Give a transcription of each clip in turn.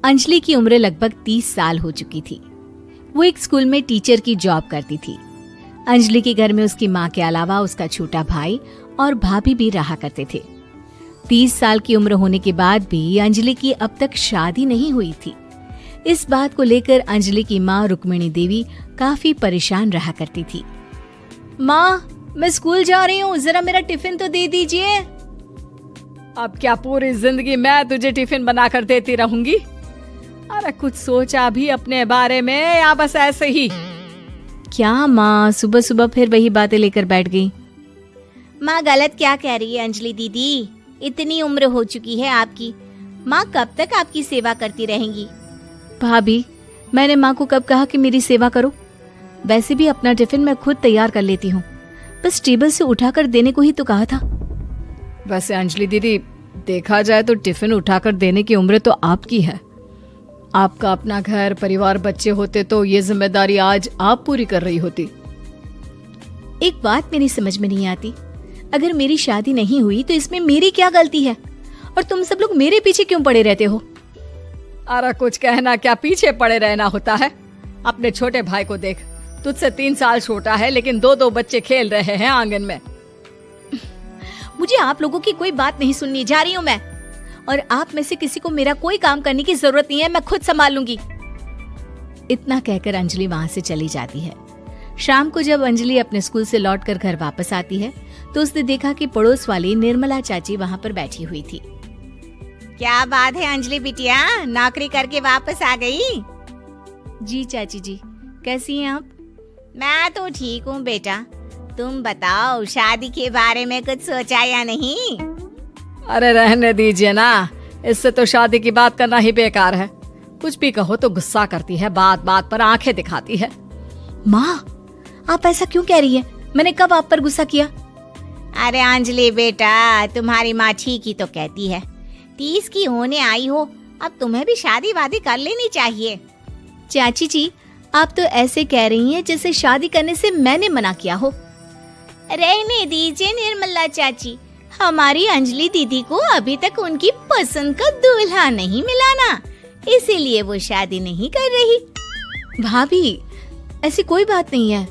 अंजलि की उम्र लगभग 30 साल हो चुकी थी। वो एक स्कूल में टीचर की जॉब करती थी। अंजलि के घर में उसकी माँ के अलावा उसका छोटा भाई और भाभी भी रहा करते थे। 30 साल की उम्र होने के बाद भी अंजलि की अब तक शादी नहीं हुई थी। इस बात को लेकर अंजलि की माँ रुक्मिणी देवी काफी परेशान रहा करती थी। माँ, मैं स्कूल जा रही हूँ, जरा मेरा टिफिन तो दे दीजिए। अब क्या पूरी जिंदगी मैं तुझे टिफिन बनाकर देती रहूंगी? अरे कुछ सोचा भी अपने बारे में या बस ऐसे ही? क्या माँ, सुबह सुबह फिर वही बातें लेकर बैठ गई। माँ गलत क्या कह रही है अंजलि दीदी? इतनी उम्र हो चुकी है आपकी, माँ कब तक आपकी सेवा करती रहेंगी? भाभी, मैंने माँ को कब कहा कि मेरी सेवा करो? वैसे भी अपना टिफिन मैं खुद तैयार कर लेती हूँ, बस टेबल से उठाकर देने को ही तो कहा था। वैसे अंजलि दीदी, देखा जाए तो टिफिन उठाकर देने की उम्र तो आपकी है। आपका अपना घर परिवार बच्चे होते तो ये जिम्मेदारी आज आप पूरी कर रही होती। एक बात मेरी समझ में नहीं आती, अगर मेरी शादी नहीं हुई तो इसमें मेरी क्या गलती है और तुम सब लोग मेरे पीछे क्यों पड़े रहते हो? अरे कुछ कहना क्या पीछे पड़े रहना होता है? अपने छोटे भाई को देख, तुझसे 3 साल छोटा है लेकिन 2-2 बच्चे खेल रहे हैं आंगन में। मुझे आप लोगों की कोई बात नहीं सुननी, जा रही हूँ मैं। और आप में से किसी को मेरा कोई काम करने की जरूरत नहीं है, मैं खुद संभाल लूंगी। इतना कहकर अंजलि वहां से चली जाती है। शाम को जब अंजलि अपने स्कूल से लौटकर घर वापस आती है तो उसने देखा कि पड़ोस वाली निर्मला चाची वहां पर बैठी हुई थी। क्या बात है अंजलि बिटिया, नौकरी करके वापस आ गई? जी चाची जी, कैसी हैं आप? मैं तो ठीक हूँ बेटा, तुम बताओ शादी के बारे में कुछ सोचा या नहीं? अरे रहने दीजिए ना, इससे तो शादी की बात करना ही बेकार है। कुछ भी कहो तो गुस्सा करती है, बात बात पर आंखें दिखाती है। माँ, आप ऐसा क्यों कह रही हैं? मैंने कब आप पर गुस्सा किया? अरे अंजलि बेटा, तुम्हारी माँ ठीक ही तो कहती है। 30 की होने आई हो, अब तुम्हें भी शादी वादी कर लेनी चाहिए। चाची जी, आप तो ऐसे कह रही हैं जैसे शादी करने से मैंने मना किया हो। रहने दीजिए निर्मला चाची, हमारी अंजलि दीदी को अभी तक उनकी पसंद का दूल्हा नहीं मिला ना, इसीलिए वो शादी नहीं कर रही। भाभी, ऐसी कोई बात नहीं है।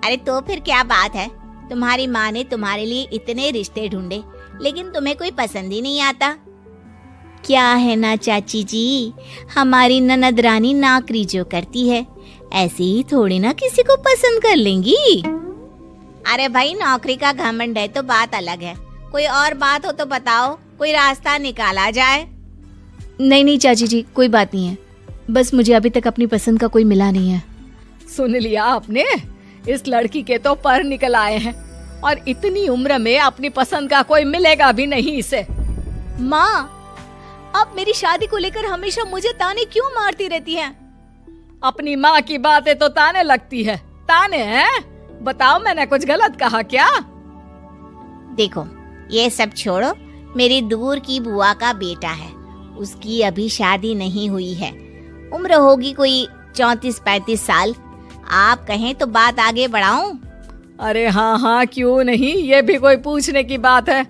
अरे तो फिर क्या बात है? तुम्हारी माँ ने तुम्हारे लिए इतने रिश्ते ढूंढे लेकिन तुम्हें कोई पसंद ही नहीं आता। क्या है ना चाची जी, हमारी ननद रानी नौकरी जो करती है ऐसे ही थोड़ी ना किसी को पसंद कर लेंगी। अरे भाई, नौकरी का घमंड है तो बात अलग है, कोई और बात हो तो बताओ, कोई रास्ता निकाला जाए। नहीं चाची जी, कोई बात नहीं है, बस मुझे अभी तक अपनी पसंद का कोई मिला नहीं है। सुन लिया आपने, इस लड़की के तो पर निकल आए हैं और इतनी उम्र में अपनी पसंद का कोई मिलेगा भी नहीं इसे। माँ, आप मेरी शादी को लेकर हमेशा मुझे ताने क्यों मारती रहती हैं? अपनी माँ की बातें तो ताने लगती है। ताने हैं? बताओ, मैंने कुछ गलत कहा क्या? देखो, ये सब छोड़ो, मेरी दूर की बुआ का बेटा है, उसकी अभी शादी नहीं हुई है, उम्र होगी कोई 34-35 साल। आप कहें तो बात आगे बढ़ाऊं? अरे हाँ, क्यों नहीं, ये भी कोई पूछने की बात है।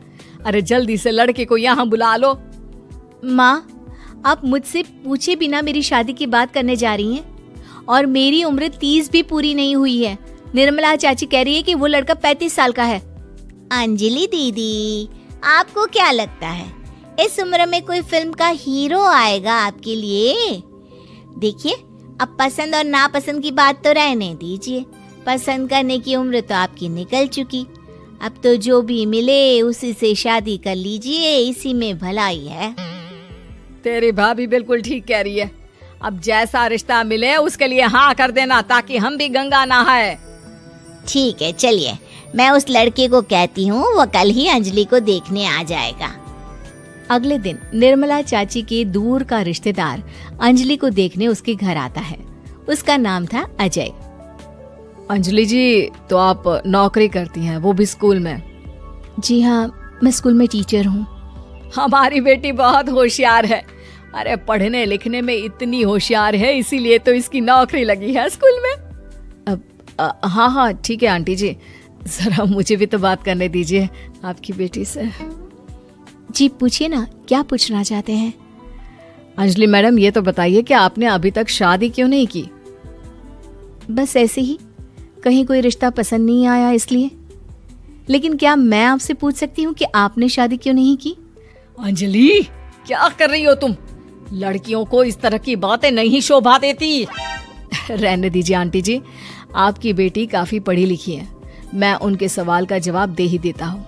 अरे जल्दी से लड़के को यहाँ बुला लो। माँ, आप मुझसे पूछे बिना मेरी शादी की बात करने जा रही हैं और मेरी उम्र 30 भी पूरी नहीं हुई है। निर्मला चाची कह रही है कि वो लड़का 35 साल का है। अंजलि दीदी, आपको क्या लगता है इस उम्र में कोई फिल्म का हीरो आएगा आपके लिए? देखिए, अब पसंद और नापसंद की बात तो रहने दीजिए, पसंद करने की उम्र तो आपकी निकल चुकी। अब तो जो भी मिले उसी से शादी कर लीजिए, इसी में भलाई है। तेरी भाभी बिल्कुल ठीक कह रही है। अब जैसा रिश्ता मिले उसके लिए हाँ कर देना, ताकि हम भी गंगा नहाए। ठीक है, चलिए मैं उस लड़के को कहती हूँ, वो कल ही अंजलि को देखने आ जाएगा। अगले दिन निर्मला चाची के दूर का रिश्तेदार अंजलि को देखने उसके घर आता है। उसका नाम था अजय। अंजलि जी, तो आप नौकरी करती हैं, वो भी स्कूल में? जी हाँ, मैं स्कूल में टीचर हूँ। हमारी बेटी बहुत होशियार है। अरे पढ़ने लिखने में इतनी होशियार है, इसीलिए तो इसकी नौकरी लगी है स्कूल में। हाँ, ठीक है आंटी जी, जरा मुझे भी तो बात करने दीजिए आपकी बेटी से। जी पूछिए ना, क्या पूछना चाहते हैं? अंजलि मैडम, ये तो बताइए कि आपने अभी तक शादी क्यों नहीं की? बस ऐसे ही, कहीं कोई रिश्ता पसंद नहीं आया इसलिए। लेकिन क्या मैं आपसे पूछ सकती हूँ कि आपने शादी क्यों नहीं की? अंजलि, क्या कर रही हो तुम? लड़कियों को इस तरह की बातें नहीं शोभा देती। रहने दीजिए आंटी जी, आपकी बेटी काफी पढ़ी लिखी है, मैं उनके सवाल का जवाब दे ही देता हूँ।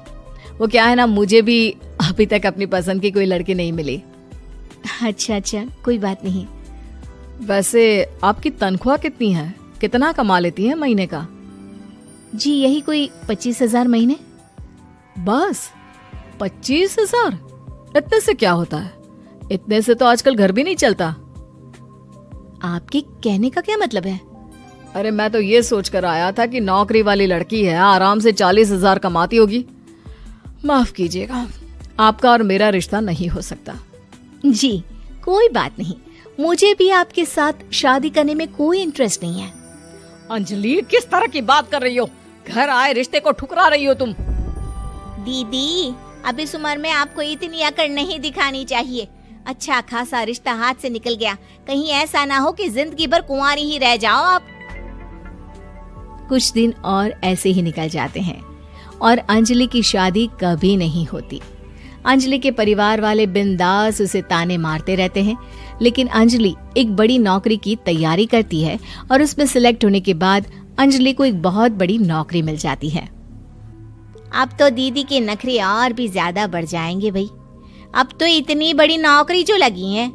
वो क्या है ना, मुझे भी अभी तक अपनी पसंद की कोई लड़की नहीं मिली। अच्छा, कोई बात नहीं। वैसे आपकी तनख्वाह कितनी है? कितना कमा लेती है महीने का? जी यही कोई 25,000 महीने। बस 25,000? इतने से क्या होता है? इतने से तो आजकल घर भी नहीं चलता। आपके कहने का क्या मतलब है? अरे मैं तो ये सोचकर आया था कि नौकरी वाली लड़की है, आराम से 40,000 कमाती होगी। माफ कीजिएगा, आपका और मेरा रिश्ता नहीं हो सकता। जी कोई बात नहीं, मुझे भी आपके साथ शादी करने में कोई इंटरेस्ट नहीं है। अंजलि, किस तरह की बात कर रही हो? घर आए रिश्ते को ठुकरा रही हो तुम। दीदी, अब इस उम्र में आपको इतनी अकड़ नहीं दिखानी चाहिए। अच्छा खासा रिश्ता हाथ से निकल गया, कहीं ऐसा ना हो कि जिंदगी भर कुंवारी ही रह जाओ आप। कुछ दिन और ऐसे ही निकल जाते हैं और अंजलि की शादी कभी नहीं होती। अंजलि के परिवार वाले बिंदास उसे ताने मारते रहते हैं, लेकिन अंजलि एक बड़ी नौकरी की तैयारी करती है और उसमें सिलेक्ट होने के बाद अंजलि को एक बहुत बड़ी नौकरी मिल जाती है। अब तो दीदी के नखरे और भी ज्यादा बढ़ जाएंगे भाई। अब तो इतनी बड़ी नौकरी जो लगी है,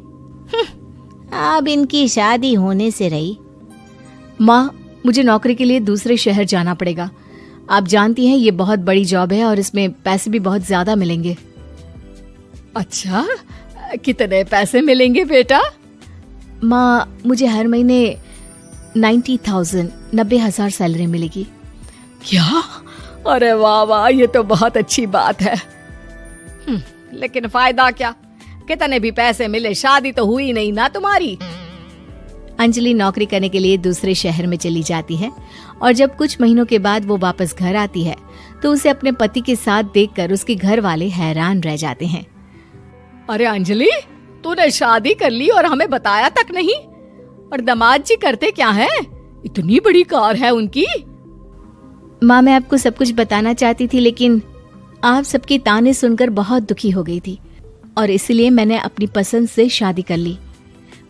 अब इनकी शादी होने से रही। माँ, मुझे नौकरी के लिए दूसरे शहर जाना पड़ेगा। आप जानती हैं ये बहुत बड़ी जॉब है और इसमें पैसे भी बहुत ज्यादा मिलेंगे। अच्छा, कितने पैसे मिलेंगे बेटा? माँ, मुझे हर महीने 90,000 सैलरी मिलेगी। क्या? अरे वाह वाह, ये तो बहुत अच्छी बात है। लेकिन फायदा क्या? कितने भी पैसे मिले, शादी तो हुई नहीं ना तुम्हारी। अंजलि नौकरी करने के लिए दूसरे शहर में चली जाती है और जब कुछ महीनों के बाद वो वापस घर आती है तो उसे अपने पति के साथ देखकर उसके घर वाले हैरान रह जाते हैं। अरे अंजलि, तूने शादी कर ली और हमें बताया तक नहीं। और दामाद जी करते क्या हैं? इतनी बड़ी कार है उनकी। माँ, मैं आपको सब कुछ बताना चाहती थी, लेकिन आप सबके ताने सुनकर बहुत दुखी हो गई थी और इसलिए मैंने अपनी पसंद से शादी कर ली।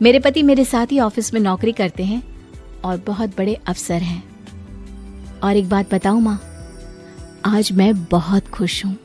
मेरे पति मेरे साथ ही ऑफिस में नौकरी करते हैं और बहुत बड़े अफसर हैं। और एक बात बताऊं माँ, आज मैं बहुत खुश हूँ।